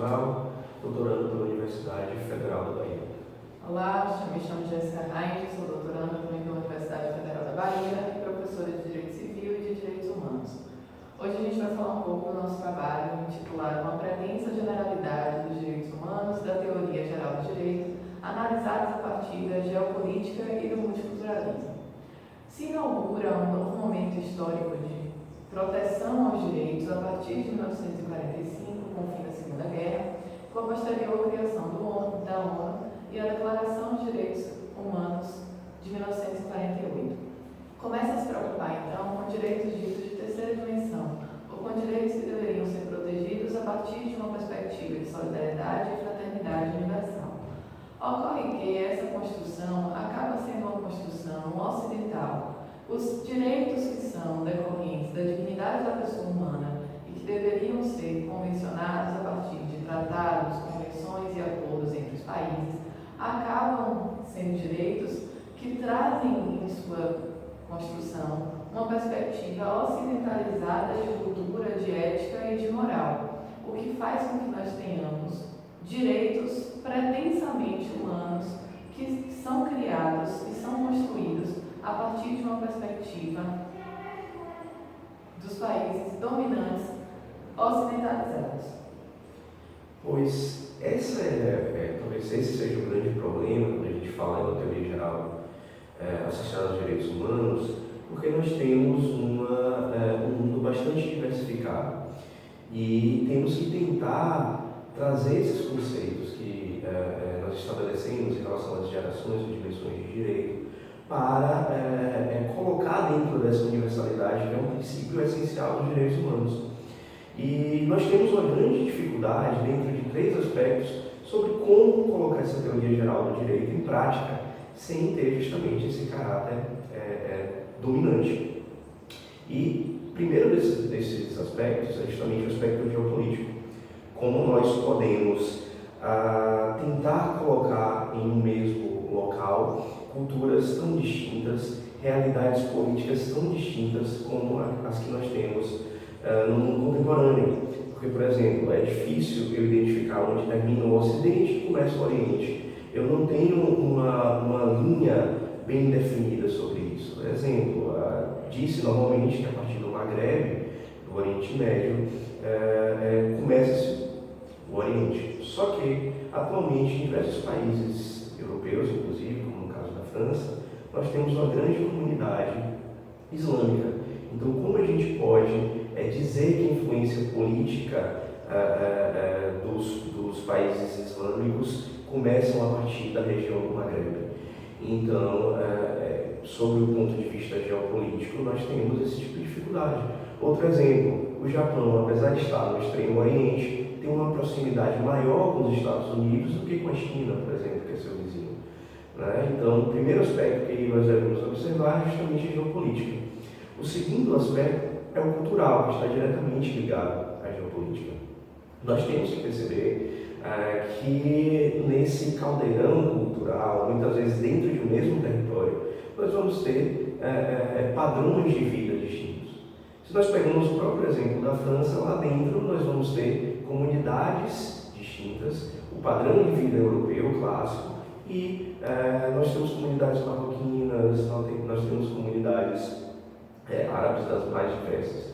Internacional, doutorando pela Universidade Federal da Bahia. Olá, me chamo Jéssica Heinz, sou doutoranda também pela Universidade Federal da Bahia e professora de Direito Civil e de Direitos Humanos. Hoje a gente vai falar um pouco do nosso trabalho intitulado Uma pretensa generalidade dos direitos humanos da teoria geral do direito, analisados a partir da geopolítica e do multiculturalismo. Se inaugura um novo momento histórico de proteção aos direitos a partir de 1945, com o fim da Segunda Guerra, com a posterior criação da ONU e a Declaração de Direitos Humanos de 1948. Começa a se preocupar, então, com direitos ditos de terceira dimensão, ou com direitos que deveriam ser protegidos a partir de uma perspectiva de solidariedade e fraternidade universal. Ocorre que essa construção acaba sendo uma construção ocidental. Os direitos que são decorrentes da dignidade da pessoa humana e que deveriam ser convencionados a partir de tratados, convenções e acordos entre os países, acabam sendo direitos que trazem em sua construção uma perspectiva ocidentalizada de cultura, de ética e de moral, o que faz com que nós tenhamos direitos pretensamente humanos que são criados e são construídos a partir de uma perspectiva dos países dominantes ocidentalizados. Pois talvez esse seja o grande problema quando a gente fala da teoria geral associada aos direitos humanos, porque nós temos um mundo bastante diversificado e temos que tentar trazer esses conceitos que nós estabelecemos em relação às gerações e dimensões de direito para colocar dentro dessa universalidade que é um princípio essencial dos direitos humanos. E nós temos uma grande dificuldade dentro de três aspectos sobre como colocar essa teoria geral do direito em prática sem ter justamente esse caráter dominante. E primeiro desses aspectos é justamente o aspecto geopolítico. Como nós podemos tentar colocar em um mesmo local culturas tão distintas, realidades políticas tão distintas como as que nós temos no mundo contemporâneo. Porque, por exemplo, é difícil eu identificar onde termina o Ocidente e começa o Oriente. Eu não tenho uma linha bem definida sobre isso. Por exemplo, disse normalmente que a partir do Maghreb, do Oriente Médio, começa-se o Oriente. Só que, atualmente, em diversos países europeus, inclusive, como no caso da França, nós temos uma grande comunidade islâmica. Então, como a gente pode dizer que a influência política dos países islâmicos começam a partir da região do Maghreb? Então, sobre o ponto de vista geopolítico, nós temos esse tipo de dificuldade. Outro exemplo, o Japão, apesar de estar no Extremo Oriente, tem uma proximidade maior com os Estados Unidos do que com a China, por exemplo, que é seu vizinho. Então, o primeiro aspecto que nós devemos observar é justamente a geopolítica. O segundo aspecto é o cultural, que está diretamente ligado à geopolítica. Nós temos que perceber que nesse caldeirão cultural, muitas vezes dentro de um mesmo território, nós vamos ter padrões de vida distintos. Se nós pegamos o próprio exemplo da França, lá dentro nós vamos ter comunidades distintas, o padrão de vida europeu clássico, e nós temos comunidades marroquinas, nós temos comunidades árabes das mais diversas.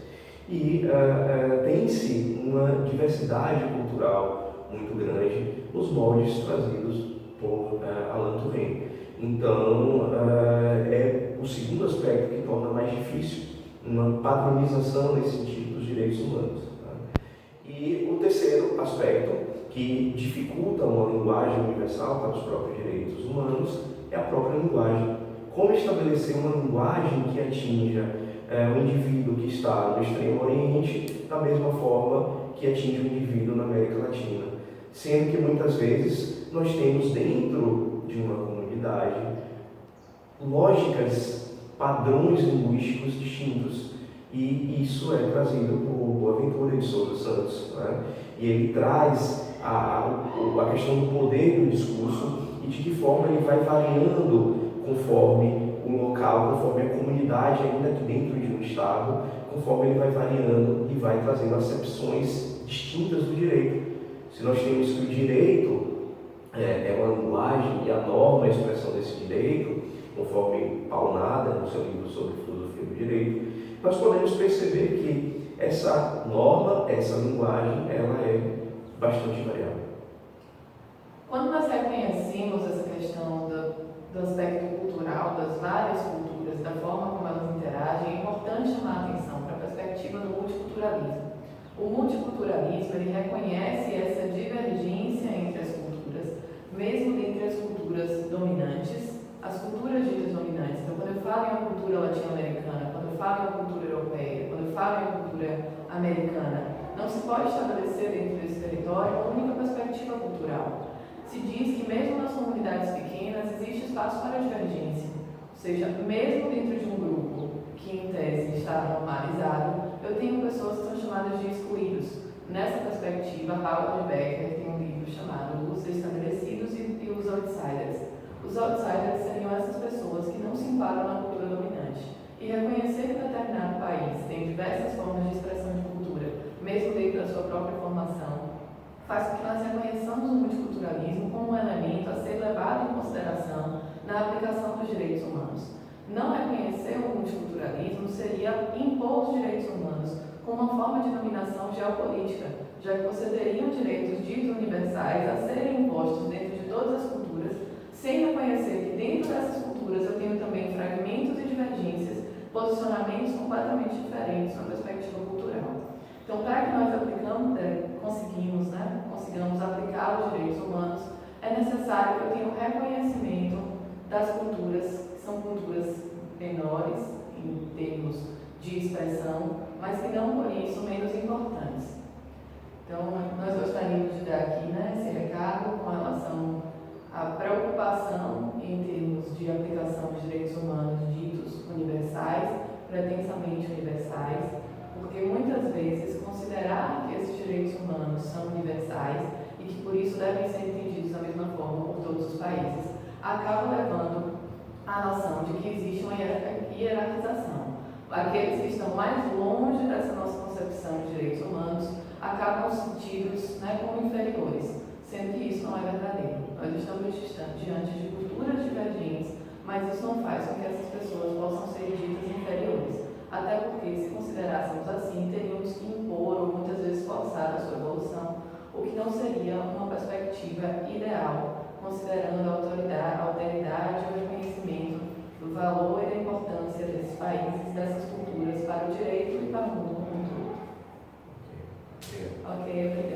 E tem-se uma diversidade cultural muito grande nos moldes trazidos por Alain Touraine. Então, é o segundo aspecto que torna mais difícil uma padronização nesse sentido dos direitos humanos. E o terceiro aspecto que dificulta uma linguagem universal para os próprios direitos humanos é a própria linguagem. Como estabelecer uma linguagem que atinja o indivíduo que está no Extremo Oriente da mesma forma que atinge o indivíduo na América Latina, sendo que muitas vezes nós temos dentro de uma comunidade lógicas, padrões linguísticos distintos, e isso é trazido por Boaventura de Souza Santos, E ele traz a questão do poder do discurso e de que forma ele vai variando conforme o local, conforme a comunidade, ainda que dentro de um estado, conforme ele vai variando e vai trazendo acepções distintas do direito. Se nós temos que o direito é uma linguagem e a norma é a expressão desse direito, conforme Paulo Nader, no seu livro sobre filosofia do direito, nós podemos perceber que essa norma, essa linguagem, ela é bastante variável. Quando nós reconhecemos essa questão do aspecto cultural, das várias culturas, da forma como elas interagem, é importante chamar a atenção para a perspectiva do multiculturalismo. O multiculturalismo, ele reconhece essa divergência entre as culturas, mesmo dentre as culturas dominantes, as culturas ditas dominantes. Então, quando eu falo em uma cultura latino-americana, quando eu falo em uma cultura europeia, quando eu falo em uma cultura americana, não se pode estabelecer dentro desse território uma única perspectiva cultural. Se diz que mesmo nas comunidades pequenas existe espaço para divergência, ou seja, mesmo dentro de um grupo que em tese está normalizado, eu tenho pessoas que são chamadas de excluídos. Nessa perspectiva, Howard Becker tem um livro chamado Os Estabelecidos e os Outsiders. Os outsiders seriam essas pessoas que não se enquadram na cultura dominante. E reconhecer que determinado país tem diversas formas de expressão de cultura, mesmo dentro da sua própria formação, faz com que nós reconheçamos o multiculturalismo como um elemento a ser levado em consideração na aplicação dos direitos humanos. Não reconhecer o multiculturalismo seria impor os direitos humanos como uma forma de dominação geopolítica, já que você teria direitos ditos universais a serem impostos dentro de todas as culturas, sem reconhecer que dentro dessas culturas eu tenho também fragmentos e divergências, posicionamentos completamente diferentes na perspectiva cultural. Então, para que nós consigamos aplicar os direitos humanos, é necessário que eu tenha um reconhecimento das culturas, que são culturas menores em termos de expressão, mas que não por isso menos importantes. Então, nós gostaríamos de dar aqui esse recado com relação à preocupação em termos de aplicação dos direitos humanos ditos universais, pretensamente universais, porque muitas vezes considerar que esses direitos humanos são universais e que por isso devem ser entendidos da mesma forma por todos os países, acaba levando à noção de que existe uma hierarquização. Aqueles que estão mais longe dessa nossa concepção de direitos humanos acabam sentidos como inferiores, sendo que isso não é verdadeiro. Nós estamos diante de culturas divergentes, mas isso não faz com que essas pessoas possam ser ditas inferiores. Até porque, se considerássemos assim, teríamos que impor ou muitas vezes forçar a sua evolução, o que não seria uma perspectiva ideal, considerando a alteridade e o reconhecimento do valor e da importância desses países, dessas culturas para o direito e para o mundo como um todo. Ok, obrigada.